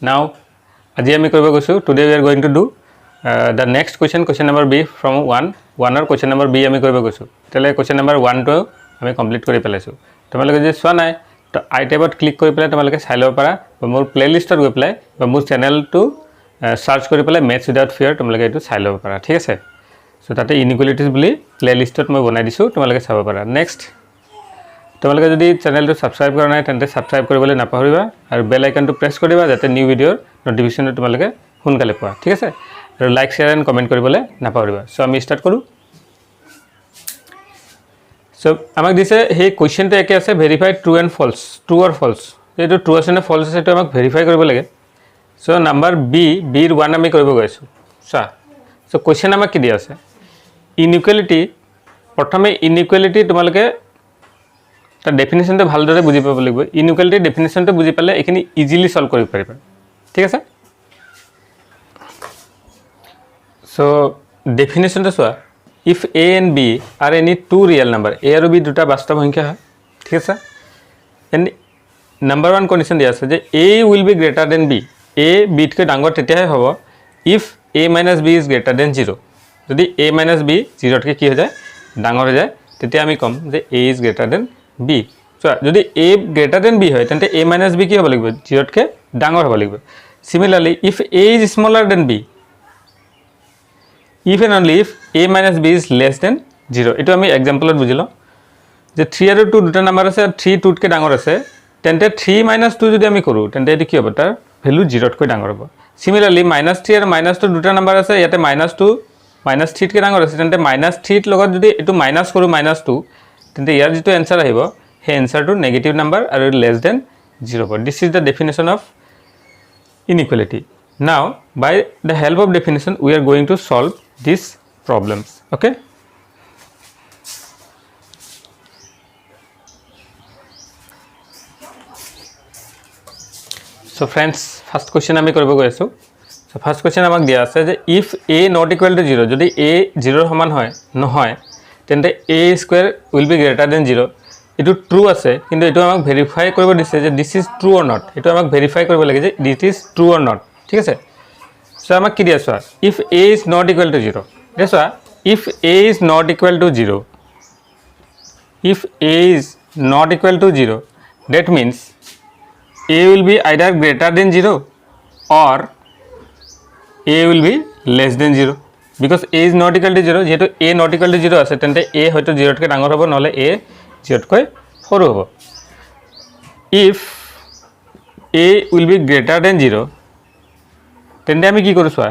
Now, আজি আমি কৰিব গৈছো today we are going to do the next question number B from 1 or question number B আমি কৰিব গৈছো তেলে question number 1 to আমি কমপ্লিট কৰি পেলাইছো তোমালোকে যে সোৱা নাই তো আই ট্যাবত ক্লিক কৰি পেলাই তোমালোকে চাই লব পাৰা বা মোৰ প্লেলিষ্টত গৈ পেলাই বা মোৰ চেনেলটো সাৰ্চ কৰি পেলাই maths without fear তোমালোকে এটো চাই লব পাৰা ঠিক আছে সো তাতে ইনইকুয়ালিটিজ বুলি প্লেলিষ্টত মই বনাই দিছো তোমালোকে চাব পাৰা নেক্সট তোমালোকে যদি চেনেলটো সাবস্ক্ৰাইব কৰা নাই তেন্তে সাবস্ক্ৰাইব কৰিবলৈ নাপাহৰিবা আৰু বেল আইকনটো প্ৰেছ কৰিবা যাতে নিউ ভিডিঅ'ৰ নোটিফিকেশন তোমালোকে সোনকালে পোৱা ঠিক আছে আৰু লাইক শেয়াৰ এণ্ড কমেন্ট কৰিবলৈ নাপাহৰিবা সো আমি স্টাৰ্ট কৰো সো আমাক দিছে সেই কোৱেশ্চনটো একে আছে verify true and false true or false এইটো ট্ৰু আছে নে ফলছ আছে সেইটো আমাক ভেৰিফাই কৰিব লাগে সো নাম্বাৰ বিৰ 1 আমি কৰিব গৈছো সো কোৱেশ্চন আমাক কি দিয়া আছে ইনইকুয়ালিটি প্ৰথমে ইনইকুয়ালিটি তোমালোকে তা ডেফিনিশনটো ভালদৰে বুজি পাব লাগিব ইনইকুয়ালিটি ডেফিনিশনটো বুজি পালে এখিনি ইজিলি সলভ কৰিব পাৰিবা ঠিক আছে সো ডেফিনিশনটো সোয়া if a and b are any two real number a আৰু b দুটা বাস্তৱ সংখ্যা হয় ঠিক আছে and number 1 condition দিয়া আছে যে a will be greater than b a b তকৈ ডাঙৰ তেতিয়াহে হ'ব if a minus b is greater than 0 যদি a minus b 0 তকৈ কি হৈ যায় ডাঙৰ হৈ যায় তেতিয়া আমি কম যে a is greater than b so যদি a greater than b হয় তেন্তে a minus b কি হ'ব লাগিব 0 তকৈ ডাঙৰ হ'ব লাগিব similarly if a is smaller than b if and only if a minus b is less than 0 এটো আমি এক্সাম্পলত বুজিলো যে 3 আৰু 2 দুটা নাম্বাৰ আছে 3 2 তকৈ ডাঙৰ আছে তেন্তে 3 - 2 যদি আমি কৰো তেন্তে এটো কি হ'ব তাৰ ভ্যালু 0 তকৈ ডাঙৰ হ'ব similarly -3 আৰু -2 দুটা নাম্বাৰ আছে ইয়াতে -2 -3 তকৈ ডাঙৰ আছে তেন্তে -3 লগত যদি এটো মাইনাস কৰো -2 তেন্তে ইয়াৰ যেটো आंसर আহিব হে आंसरটো নেগেটিভ নাম্বাৰ আৰু less than 0 this is the definition of inequality now by the help of definition we are going to solve these problems okay so friends first question আমি কৰিব গৈ আছো so first question আমাক দিয়া আছে যে if a not equal to 0 যদি a 0 সমান হয় নহয় তেন্তে a square will be greater than 0 এটো ট্ৰু আছে কিন্তু এটো আমাক ভেৰিফাই কৰিব দিছে যে this is true or not এটো আমাক ভেৰিফাই কৰিব লাগে যে this is true or not ঠিক আছে so আমাক কি দিয়া আছে if a is not equal to 0 দেখো if a is not equal to 0 if a is not equal to 0 that means a will be either greater than 0 or a will be less than 0 because a is not equal to 0 যেহেতু a not equal to 0 আছে তেন্তে a হয়তো 0 তকৈ ডাঙৰ হ'ব নহলে a 0 তকৈ সৰু হ'ব if a will be greater than 0 তেন্তে আমি কি কৰো সোয়া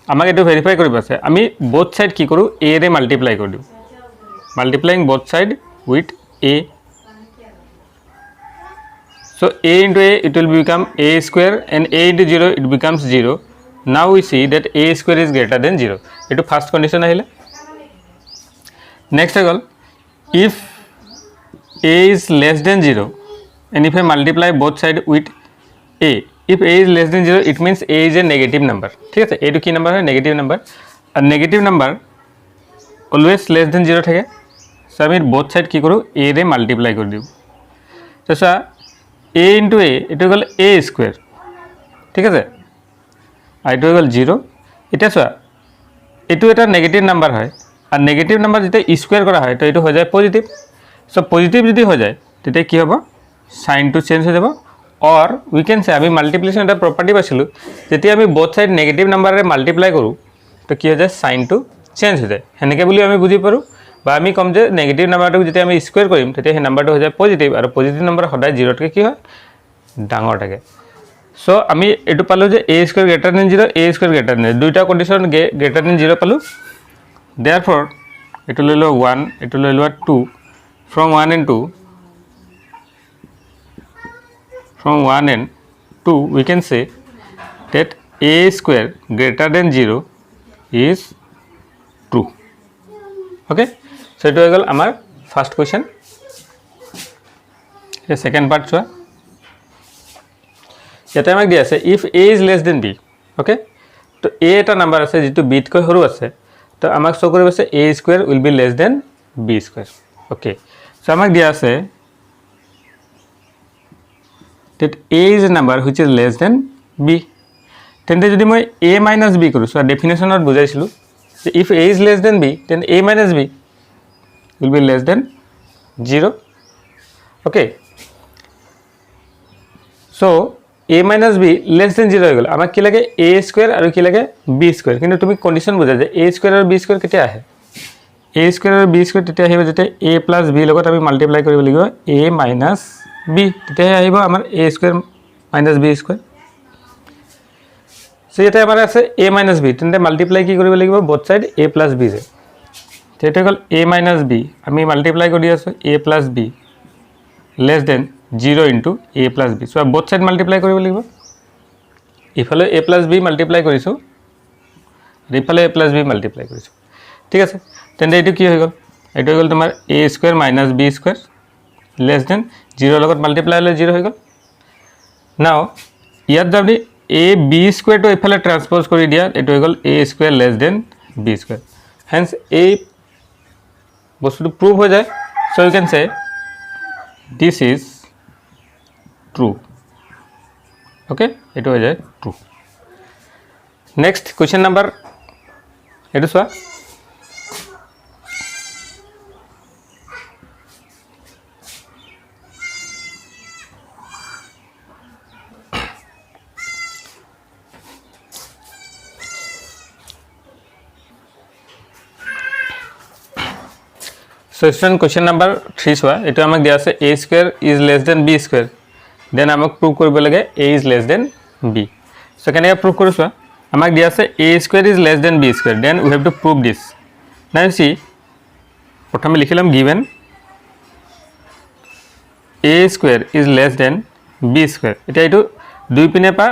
আমাক এটো ভেৰিফাই কৰিব আছে আমি both side কি কৰো a ৰে মাল্টিপ্লাই কৰি দিও multiplying both side with a so a into a it will become a square and a into 0 it becomes 0 now we see that a square is greater than 0 eto first condition ahile next again if a is less than 0 and if I multiply both side with a if a is less than 0 it means a is a negative number ঠিক আছে এটো কি number হয় negative number আর negative number always less than 0 থাকে so আমি both side কি কৰো a ৰে মাল্টিপ্লাই কৰি দিও তো সা a into a এটো গল a স্কয়ার ঠিক আছে আর এটো গল 0 এটা সা এটো এটা নেগেটিভ নাম্বার হয় আর নেগেটিভ নাম্বার যেটা স্কয়ার করা হয় তো এটো হৈ যায় পজিটিভ সো পজিটিভ যদি হৈ যায় তেতে কি হ'ব সাইন টু চেঞ্জ হৈ যাব or we can say আমি মাল্টিপ্লিকেশন এটা প্রপার্টি পাইছিলো যেতিয়া আমি both side নেগেটিভ নাম্বারে মাল্টিপ্লাই কৰো তো কি হৈ যায় সাইন টু চেঞ্জ হৈ যায় হেনেকে বুলি আমি বুজি পাৰো বা আমি কম যে নেগেটিভ নাম্বাৰটো যেতিয়া আমি স্কয়াৰ কৰিম তেতিয়া হে নাম্বাৰটো হৈ যায় পজিটিভ আৰু পজিটিভ নাম্বাৰ সদায় 0 তকৈ কি হয় ডাঙৰ থাকে সো আমি এটো পালো যে a square greater than 0 a square greater than 0 দুইটা কন্ডিশন greater than 0 পালো therefore এটো লৈ লো 1 এটো লৈ লো 2 from 1 and 2 from 1 and 2 we can say that a square greater than 0 is true okay so it was our first question the second part so yete amak dia ase if a is less than b okay to a eta number ase jitu b tকৈ সৰু আছে to amak show কৰিব আছে a square will be less than b square okay so amak dia ase that a is a number which is less than B তেন্তে যদি মই a minus B কৰোঁ চোৱা ডেফিনেশ্যনত বুজাইছিলোঁ যে if a is less than B then a minus B will be less than 0 okay so' a minus B less than 0 হৈ গ'ল আমাক কি লাগে a স্কুৱেৰ আৰু কি লাগে b স্কুৱেৰ কিন্তু তুমি কণ্ডিশ্যন বুজা যে a স্কুৱেৰ আৰু b স্কুৱেৰ কেতিয়া আহে a স্কুৱেৰ আৰু b স্কুৱেৰ তেতিয়া আহিব যেতিয়া a প্লাছ b লগত আমি মাল্টিপ্লাই কৰিব লাগিব a মাইনাছ b তেতিয়াহে আহিব আমাৰ a square minus b square so' ইয়াতে আমাৰ আছে a মাইনাছ b তেন্তে মাল্টিপ্লাই কি কৰিব লাগিব both side a plus b যে তেতিয়া হ'ল a মাইনাছ b আমি মাল্টিপ্লাই কৰি আছোঁ a plus b less than 0 into a plus b so' both side multiply কৰিব লাগিব ইফালে a প্লাছ b মাল্টিপ্লাই কৰিছোঁ ইফালে a প্লাছ b মাল্টিপ্লাই কৰিছোঁ ঠিক আছে তেন্তে এইটো কি হৈ গ'ল এইটো হৈ গ'ল তোমাৰ a square minus b square less than 0 লগত মাল্টিপ্লাই হ'লে 0 হৈ গ'ল নাও ইয়াত যদি a b স্কুৱেৰটো এইফালে ট্ৰান্সপ'জ কৰি দিয়া এইটো হৈ গ'ল a square less than b square hence এই বস্তুটো প্ৰুভ হৈ যায় চ' ইউ কেন চে দিছ ইজ ট্ৰু অ'কে এইটো হৈ যায় ট্ৰু নেক্সট কুৱেশ্যন নাম্বাৰ এইটো চোৱা So student question number 3 চোৱা এটো আমাক দিয়া আছে a square is less than b square then আমাক prove কৰিব লাগে a is less than b so কেনেকৈ prove কৰো চোৱা আমাক দিয়া আছে a square is less than b square then we have to prove this now you see প্ৰথমে লিখিলাম given a square is less than b square এটা এটো দুই পিনে পা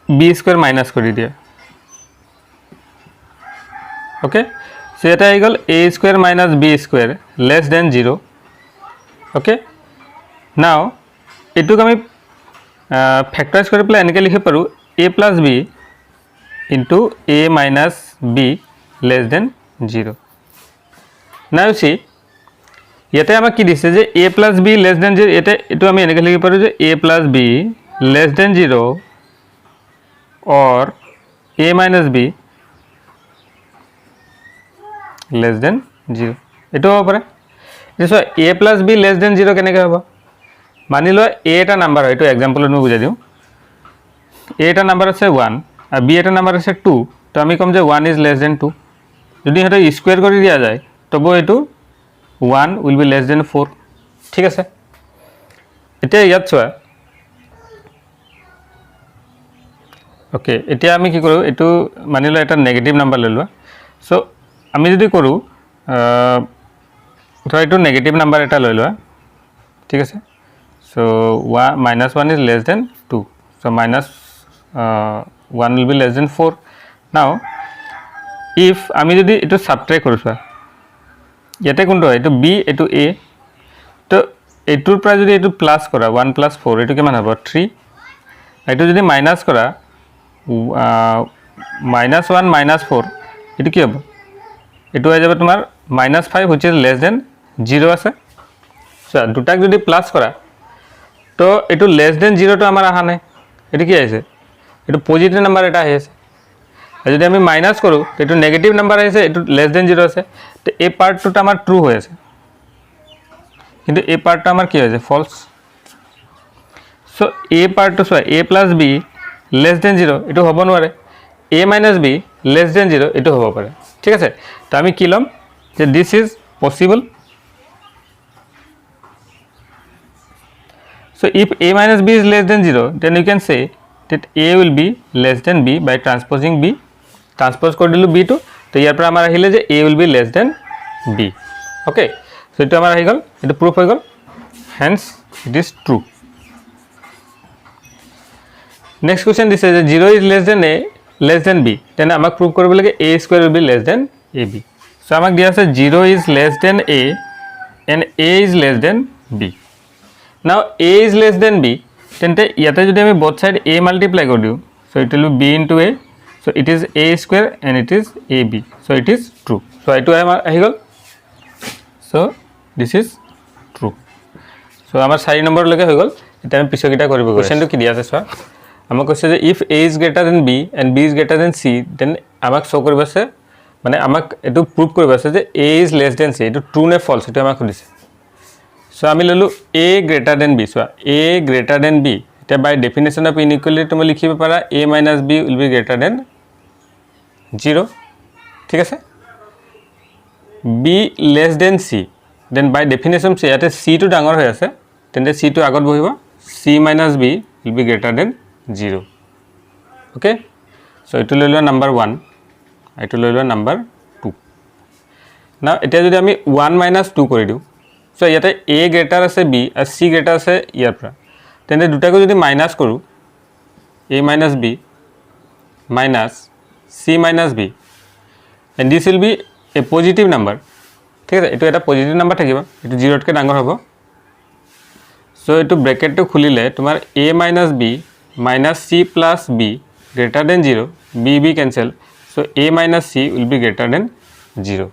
b square মাইনাস কৰি দিয়া okay so এটা হৈ গ'ল a square minus b square less than 0 okay now এটুক আমি ফ্যাক্টৰাইজ কৰি পেলাই এনেকৈ লিখিব পাৰো a plus b into a minus b less than 0 now you see ইয়াতে আমাক কি দিছে যে a plus b less than 0 এটা এটো আমি এনেকৈ লিখিব পাৰো যে a plus b less than 0 or a minus b less than 0 এটো হ'ব পাৰে যেসো a plus b less than 0 কেনেকৈ হ'ব মানি ল a এটা নাম্বাৰ হয় এটো এক্সাম্পলত মই বুজাই দিও a এটা নাম্বাৰ আছে 1 আৰু b এটা নাম্বাৰ আছে 2 তো আমি কম যে 1 is less than 2 যদি এটা স্কয়াৰ কৰি দিয়া যায় তবে এটো 1 will be less than 4 ঠিক আছে এতিয়া ইয়াত চোৱা ওকে এতিয়া আমি কি কৰো এটো মানি ল এটা নেগেটিভ নাম্বাৰ লৈ লোৱা সো আমি যদি কৰো ধৰা এটো নেগেটিভ নাম্বাৰ এটা লৈ লোৱা ঠিক আছে so -1 is less than 2 so -1 will be less than 4 now if আমি যদি এটো সাবট্ৰাক্ট কৰো চোৱা ইয়াতে কোনটো এটো b এটো a তো এটোৰ পৰা যদি এটো প্লাস কৰা 1 + 4 এটো কিমান হ'ব 3 এটো যদি মাইনাস কৰা -1 - 4 এটো কি হ'ব এটো হৈ যাব তোমাৰ -5 which is less than 0 আছে সো দুটাক যদি প্লাস কৰা তো এটো less than 0 তো আমাৰ আহা নাই এটো কি আছে এটো পজিটিভ নাম্বাৰ এটা আছে আৰু যদি আমি মাইনাস কৰো এটো নেগেটিভ নাম্বাৰ আছে এটো less than 0 আছে তো এই পাৰ্টটো আমাৰ ট্ৰু হৈ আছে কিন্তু এই পাৰ্টটো আমাৰ কি হৈছে ফলস সো এই পাৰ্টটো চোৱা a + b less than 0 এটো হ'ব নোৱাৰে a - b less than 0 এটো হ'ব পাৰে ঠিক আছে তো আমি কি লম যে this is possible so if a minus b is less than 0 then you can say that a will be less than b by transposing b transpose কৰি দিলু b to তো ইয়াৰ পৰা আমাৰ আহিলে যে a will be less than b okay so এটো আমাৰ আহি গল এটো প্রুফ হৈ গল hence it is true next question this is 0 is less than a less than b then আমাক প্রুফ কৰিব লাগে a square will be less than ab so আমাক দিয়া আছে 0 is less than a and a is less than b now a is less than b তেন্তে ইয়াতে যদি আমি both side a multiply কৰি দিও so it will be b into a so it is a square and it is ab so it is true so এটো আমাৰ আহি গল so this is true so আমাৰ 4 নম্বৰ লৈকে হৈ গল এটা আমি পিছকিটা কৰিব কোৱেশ্চনটো কি দিয়া আছে চোৱা আমাক কৈছে যে if A is greater than B and B is greater than C then আমাক শ্ব' কৰিব আছে মানে আমাক এইটো প্ৰুভ কৰিব আছে যে A is less than C এইটো ট্ৰু নে ফল্ছ এইটো আমাক সুধিছে চ' আমি ল'লোঁ এ গ্ৰেটাৰ দেন বি চোৱা এ গ্ৰেটাৰ দেন বি এতিয়া বাই ডেফিনেশ্যন অফ ইনইকুৱেলিটি তুমি লিখিব পাৰা A minus B will be greater than 0 ঠিক আছে B less than C then by definition C ইয়াতে চিটো ডাঙৰ হৈ আছে তেন্তে চিটো আগত বহিব C minus B will be greater than 0 okay so' এইটো লৈ লোৱা নাম্বাৰ 1 এইটো লৈ লোৱা নাম্বাৰ 2 না এতিয়া যদি আমি 1 মাইনাছ 2 কৰি দিওঁ চ' ইয়াতে এ গ্ৰেটাৰ আছে বি আৰু চি গ্ৰেটাৰ আছে ইয়াৰ পৰা তেন্তে দুটাকো যদি মাইনাছ কৰোঁ A minus B minus C minus B and this will be a positive number ঠিক আছে এইটো এটা পজিটিভ নাম্বাৰ থাকিব এইটো 0তকৈ ডাঙৰ হ'ব চ' এইটো ব্ৰেকেটটো খুলিলে তোমাৰ A minus B minus C plus B greater than 0 B B cancel so' A minus C will be greater than 0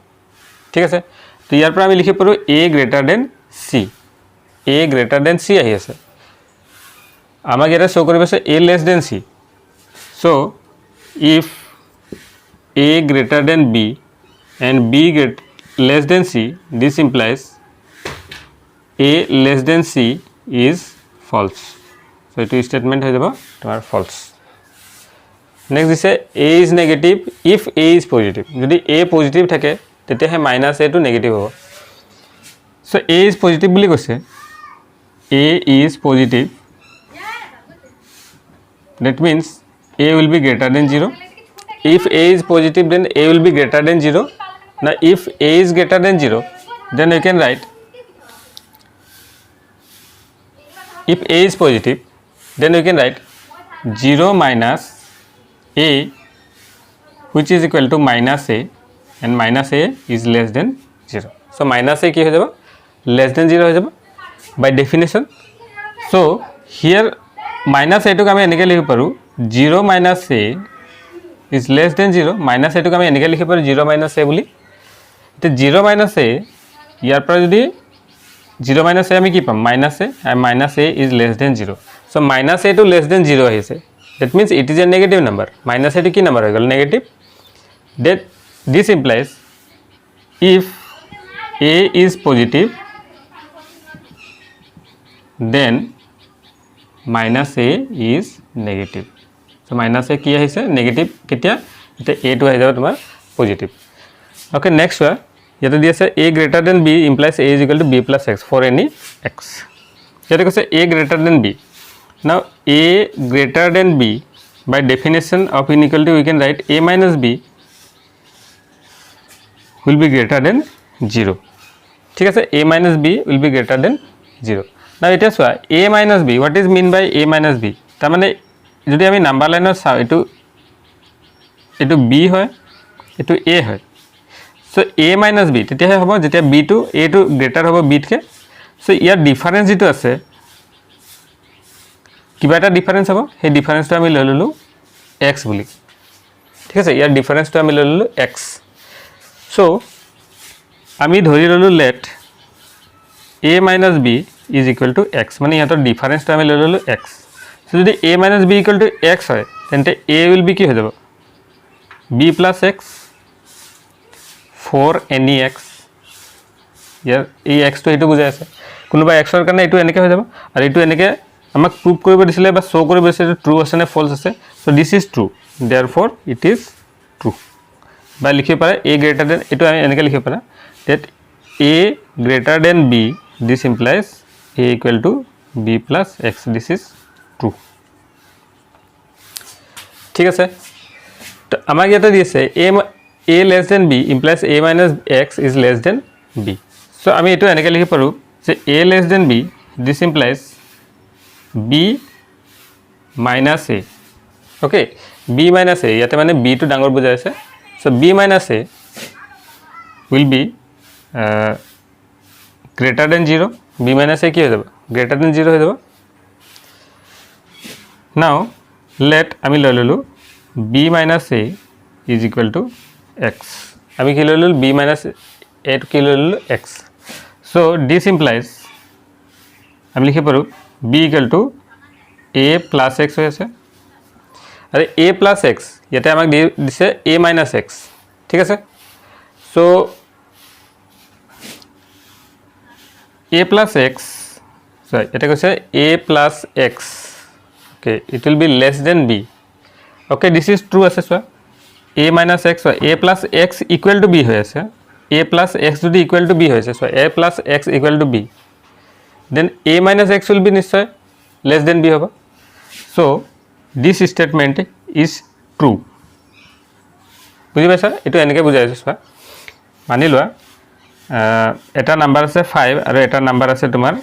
ঠিক আছে তো ইয়াৰ পৰা আমি লিখিব পাৰোঁ A greater than C A greater than C আহি আছে আমাক ইয়াতে শ্ব' কৰিব আছে A less than C so' if A greater than B and B less than c this implies a less than c is false so it is statement হৈ যাব তোমাৰ false next দিছে a is negative if a is positive যদি a positive থাকে তেতিয়াহে minus a টো negative হ'ব so a is positive বুলি কৈছে a is positive that means a will be greater than 0 if a is positive then a will be greater than 0 now if a is greater than 0 then we can write if a is positive then we can write 0 minus a which is equal to minus a and minus a is less than 0 so minus a কি হৈ যাব less than 0 হৈ যাব by definition so here minus a টোক আমি এনেকৈ লিখিব পাৰোঁ 0 minus a is less than 0 minus a টোক আমি এনেকৈ লিখিব পাৰোঁ 0 minus a বুলি তো 0 মাইনাছ এ ইয়াৰ পৰা যদি 0 মাইনাছ এ আমি কি পাম মাইনাছ এ আৰু minus A is less than 0 so' minus A to less than 0 আহিছে that means it is a negative number minus এটো কি নাম্বাৰ হৈ গ'ল negative that this implies if A is positive then minus A is negative so' minus A কি আহিছে negative কেতিয়া এতিয়া এটো আহি যাব তোমাৰ পজিটিভ okay next one ইয়াতে দি আছে a greater than b implies a is equal to b plus x for any x ইয়াতে কৈছে a greater than b now a greater than b by definition of inequality we can write a minus b will be greater than 0 ঠিক আছে a minus b will be greater than 0 now এটা চোৱা a minus b what is mean by a minus b তাৰ মানে যদি আমি number লাইনত চাওঁ এটো b হয় এটো a হয় so a minus b তেতিয়াহে হ'ব যেতিয়া b to a to greater হ'ব b তকে so ইয়াৰ ডিফাৰেন্স যেটো আছে কিবা এটা ডিফাৰেন্স হ'ব সেই ডিফাৰেন্সটো আমি লৈ ললো x বুলি ঠিক আছে ইয়াৰ ডিফাৰেন্সটো আমি লৈ ললো x so আমি ধৰি ললো let a minus b is equal to x মানে ইয়াৰ ডিফাৰেন্সটো আমি লৈ ললো x so যদি a minus b equal to x হয় তেন্তে a will be কি হৈ যাব b plus x for any x ইয়াৰ এই x টো এইটো বুজাই আছে কোনোবা x ৰ কাৰণে এইটো এনেকৈ হৈ যাব আৰু এইটো এনেকৈ আমাক প্ৰুভ কৰিব দিছিলে বা শ্ব' কৰিব দিছিলে ট্ৰু আছে নে ফলছ আছে so' this is true therefore it is true বা লিখিব পাৰে a গ্ৰেটাৰ দেন এইটো আমি এনেকৈ লিখিব পাৰা that a greater than b this implies a equal to b plus x this is true ঠিক আছে তো আমাক ইয়াতে দিছে a less than b implies a minus x is less than b so আমি এটো এনেকৈ লিখিব পাৰো যে a less than b this implies b minus a okay b minus a ইয়াতে মানে b টো ডাঙৰ বুজাই আছে so b minus a will be greater than 0 b minus a কি হৈ যাব greater than 0 হৈ যাব now let আমি লৈ ললো b minus a is equal to x আমি কি লৈ ললো b minus a to কি লৈ ললো x so this implies আমি লিখিব পাৰো b equal to a plus x হৈ আছে আৰু a প্লাছ এক্স ইয়াতে আমাক দিছে a মাইনাছ এক্স ঠিক আছে so a plus x sorry এটা কৈছে a plus x okay it will be less than b okay this is true আছে so a minus x a plus x equal to b হৈ আছে a plus x যদি equal to b হৈ আছে so a plus x equal to b then a minus x will be নিশ্চয় less than b হ'ব so this statement is true বুজি পাইছা এটো এনেকে বুজাই আছে সো মানি লোৱা এটা নাম্বাৰ আছে 5 আৰু এটা নাম্বাৰ আছে তোমাৰ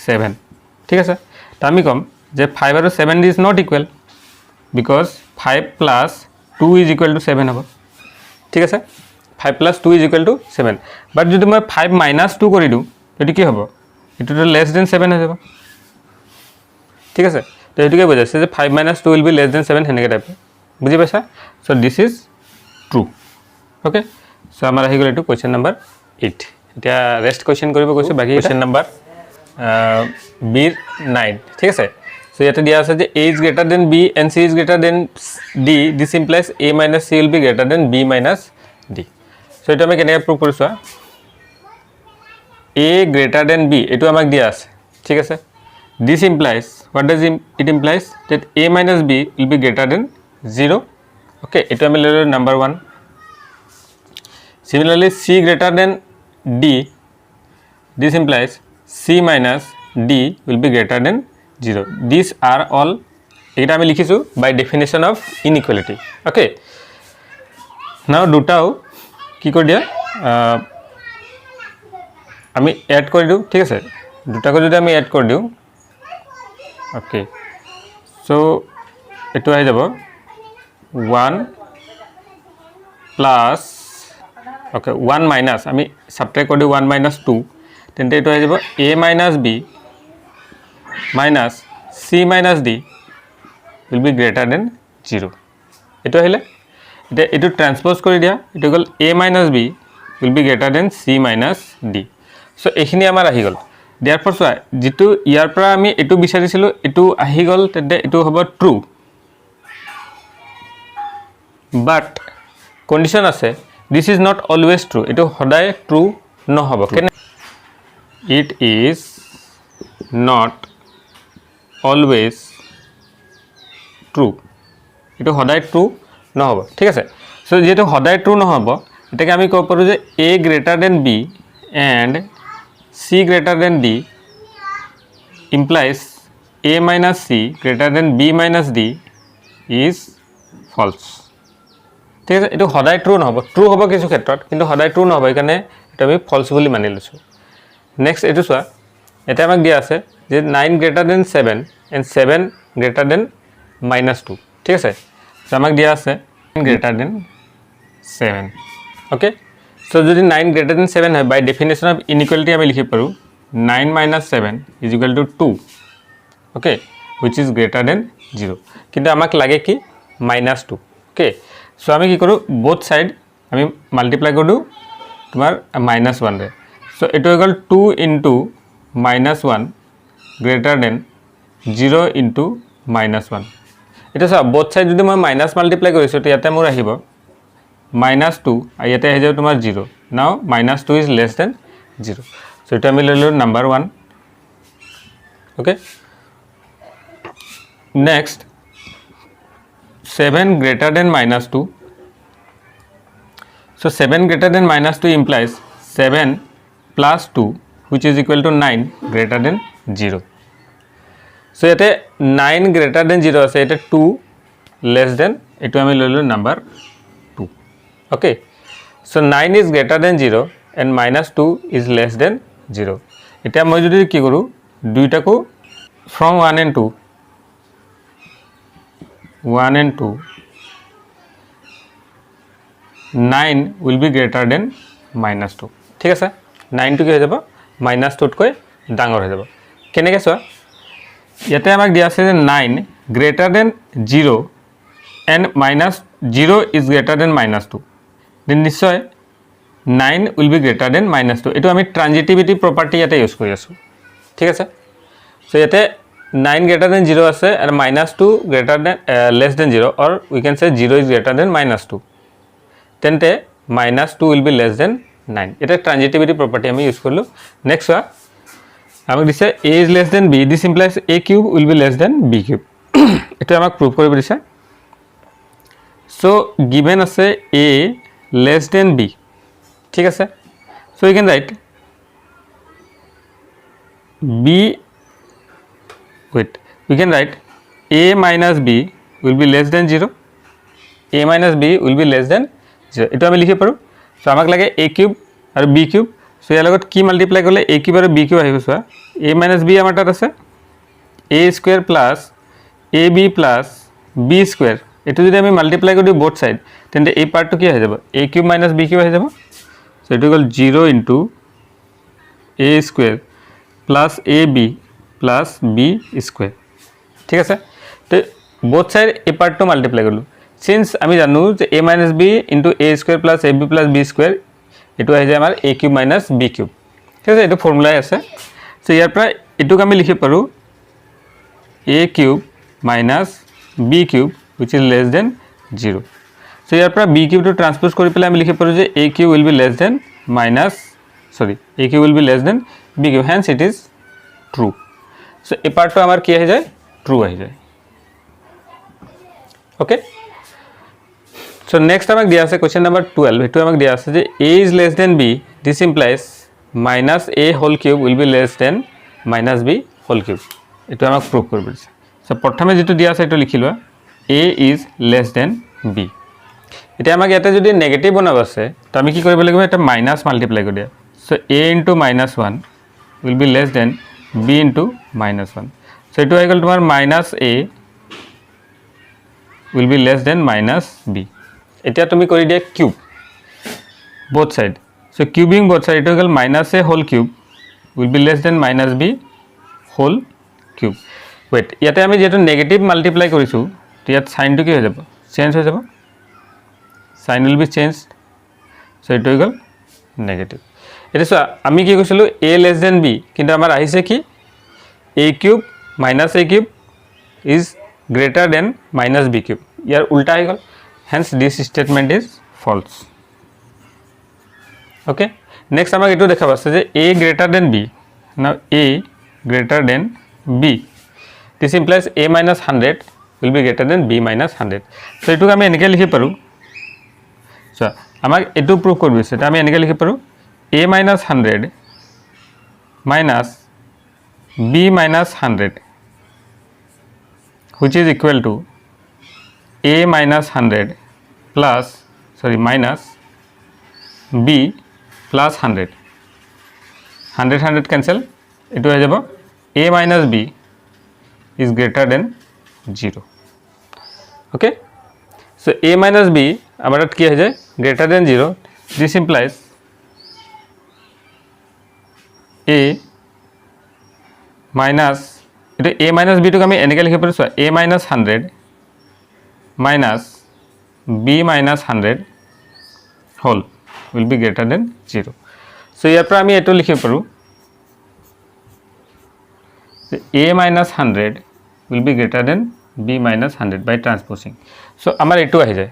7 ঠিক আছে তো আমি কম যে 5 আৰু 7 is not equal because 5 plus 2 is equal to 7 হ'ব ঠিক আছে 5 plus 2 is equal to 7 বাট যদি মই 5 minus 2 কৰি দিও এটো কি হ'ব এটো তো less than 7 হৈ যাব ঠিক আছে তো এটোকে বুজাইছে যে 5 minus 2 will be less than 7 হেনেকে টাইপ বুজি পাইছা so this is true okay so আমাৰ আহি গ'ল এটো কোৱেশ্চন নম্বৰ 8 এতিয়া ৰেষ্ট কোৱেশ্চন কৰিব কৈছে বাকি কোৱেশ্চন নম্বৰ b 9 ঠিক আছে সো ইয়াতে দিয়া আছে যে a is greater than b and c is greater than d this implies a minus c will be greater than b minus d so এটা আমি কেনেকৈ প্ৰুভ কৰিছো a greater than b এটো আমাক দিয়া আছে ঠিক আছে this implies what does it implies that a minus b will be greater than 0 okay এটো আমি ললো number 1 similarly c greater than d this implies c minus d will be greater than 0 these are all এটা আমি লিখিছো by definition of inequality okay now দুটাও কি কৰি দিয়া আমি এড কৰি দিও ঠিক আছে দুটাকে যদি আমি এড কৰি দিও okay so এটো আহি যাব 1 plus okay 1 minus আমি subtract কৰি 1 minus 2 তেন্তে এটো আহি যাব a minus b minus c minus d will be greater than 0 এটো আহিলে এটা এটো ট্রান্সপোজ কৰি দিয়া এটো গল a minus b will be greater than c minus d so এখিনি আমাৰ আহি গল therefore so যেটো ইয়াৰ পৰা আমি এটো বিচাৰিছিলো এটো আহি গল তেন্তে এটো হ'ব ট্ৰু but condition আছে this is not always true এটো সদায় ট্ৰু নহব it is not always true এটো সদায় ট্ৰু নহব ঠিক আছে সো যেটো সদায় ট্ৰু নহব এটাকে আমি কব পাৰো যে a greater than b and c greater than d implies a minus c greater than b minus d is false ঠিক আছে এটো সদায় ট্ৰু নহব ট্ৰু হ'ব কিছু ক্ষেত্ৰত কিন্তু সদায় ট্ৰু নহব কাৰণে এটা আমি ফলস বুলি মানি লৈছো নেক্সট এটো চোৱা এটা আমাক দিয়া আছে যে 9 greater than 7 and 7 greater than minus 2 ঠিক আছে সো আমাক দিয়া আছে 9 greater than 7 okay so যদি 9 greater than 7 হয় by definition of inequality আমি লিখি পাৰো 9 minus 7 is equal to 2 okay which is greater than 0 কিন্তু আমাক লাগে কি minus 2 okay so আমি কি কৰো both side আমি মাল্টিপ্লাই কৰি দিও তোমাৰ -1 ৰে so এটো equal 2 into -1 greater than 0 into -1 এটা সব both side যদি মই মাইনাস মাল্টিপ্লাই কৰিছো তো ইয়াতে মোৰ আহিব -2 আৰু ইয়াতে আহি যাব তোমাৰ 0 now -2 is less than 0 so এটা আমি ললো number 1 okay next 7 greater than -2 so 7 greater than -2 implies 7 plus 2 which is equal to 9 greater than 0 so yate 9 greater than 0 ase eta 2 less than etu ami lolo number 2 okay so 9 is greater than 0 and -2 is less than 0 eta moi jodi ki koru duita ko from 1 and 2 9 will be greater than -2 ঠিক আছে 9 to কি হৈ যাব -2 তকৈ ডাঙৰ হৈ যাব কেনেকৈ চোৱা ইয়াতে আমাক দিয়া আছে যে 9 greater than 0 and -0 is greater than -2 then নিশ্চয় 9 will be greater than -2 এটো আমি ট্ৰানজিটিভিটি প্ৰপাৰ্টি ইয়াতে ইউজ কৰি আছো ঠিক আছে সো ইয়াতে 9 greater than 0 আছে and -2 greater than less than 0 or we can say 0 is greater than -2 তেন্তে -2 will be less than 9 এটা ট্রানজিটিভিটি প্রপার্টি আমি ইউজ করলো নেক্সট ওয়া আমাক দিছে a is less than b this implies a cube will be less than b cube এটা আমাক prove কৰিব দিছে so given আছে a less than b ঠিক আছে so we can write b wait we can write a minus b will be less than 0 a minus b will be less than 0 এটা আমি লিখিব পাৰো সো আমাক লাগে a cube আৰু b cube সো ইয়াৰ লগত কি মাল্টিপ্লাই কৰিলে a cube আৰু b cube আহিব সো a minus b আমাৰ তাত আছে a square plus ab plus b square এটো যদি আমি মাল্টিপ্লাই কৰি দিও বোথ সাইড তেন্তে এই পাৰ্টটো কি হৈ যাব a cube minus b cube হৈ যাব সো এটো গল 0 into a square plus ab plus b square ঠিক আছে তো বোথ সাইড এই পার্টটো মাল্টিপ্লাই করলো সিন্স আমি জানো যে a minus b into a square plus ab plus b square এটো আহি যায় আমাৰ a cube minus b cube ঠিক আছে এটো ফৰ্মুলাই আছে সো ইয়াৰ পৰা এটোক আমি লিখিব পাৰো a cube minus b cube which is less than 0 so ইয়াৰ পৰা b cube টো ট্ৰান্সপোজ কৰি পেলাই আমি লিখিব পাৰো যে a cube will be less than a cube will be less than b cube hence it is true so এই পার্টটো আমার কি আহি যায় ট্রু আহি যায় ওকে so next আমাক দিয়া আছে কোশ্চেন নাম্বার 12 এটো আমাক দিয়া আছে যে a is less than b this implies minus a whole cube will be less than minus b whole cube এটো আমাক প্রুভ কৰিব দিছে so প্ৰথমে যেটো দিয়া আছে এটো লিখি লোৱা a is less than b এটা আমাক এটা যদি নেগেটিভ বনাব আছে তো আমি কি কৰিব লাগিব এটা মাইনাস মাল্টিপ্লাই কৰি দিয়া so a into -1 will be less than b into -1 so it will equal to minus a will be less than minus b এতিয়া তুমি কৰি দিয়া cube both side so cubing both side it will equal minus a whole cube will be less than minus b whole cube wait ইয়াতে আমি যেটো negative multiply কৰিছো তো ইয়াত সাইনটো কি হৈ যাব চেঞ্জ হৈ যাব sign will be changed so it will equal negative এটা সো আমি কি কৈছিলো a less than b কিন্তু আমাৰ আহিছে কি a cube minus a cube is greater than minus b cube ইয়াৰ উল্টা হৈ গল hence this statement is false okay next আমাক এটো দেখাব আছে যে a greater than b now a greater than b this implies a minus 100 will be greater than b minus 100 so এটো আমি এনেকৈ লিখি পাৰো so আমাক এটো প্ৰুভ কৰিব আছে আমি এনেকৈ লিখি পাৰো a minus 100 minus b minus 100 which is equal to a minus 100 plus minus b plus 100 100 cancel এটো হৈ যাব a minus b is greater than 0 okay so a minus b আমাৰ কি হৈ যায় greater than 0 this implies a minus এটা a minus b টোক আমি এনেকৈ লিখিব পাৰো a minus 100 minus b minus 100 whole will be greater than 0 so ইয়াৰ পৰা আমি এটো লিখিব পাৰো a minus 100 will be greater than b minus 100 by transposing so আমাৰ এটো আহি যায়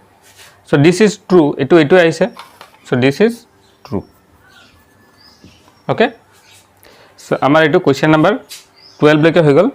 so this is true এটো আহিছে so this is true okay so আমাৰ এটো কোশ্চেন নাম্বাৰ 12 লৈকে হৈ গল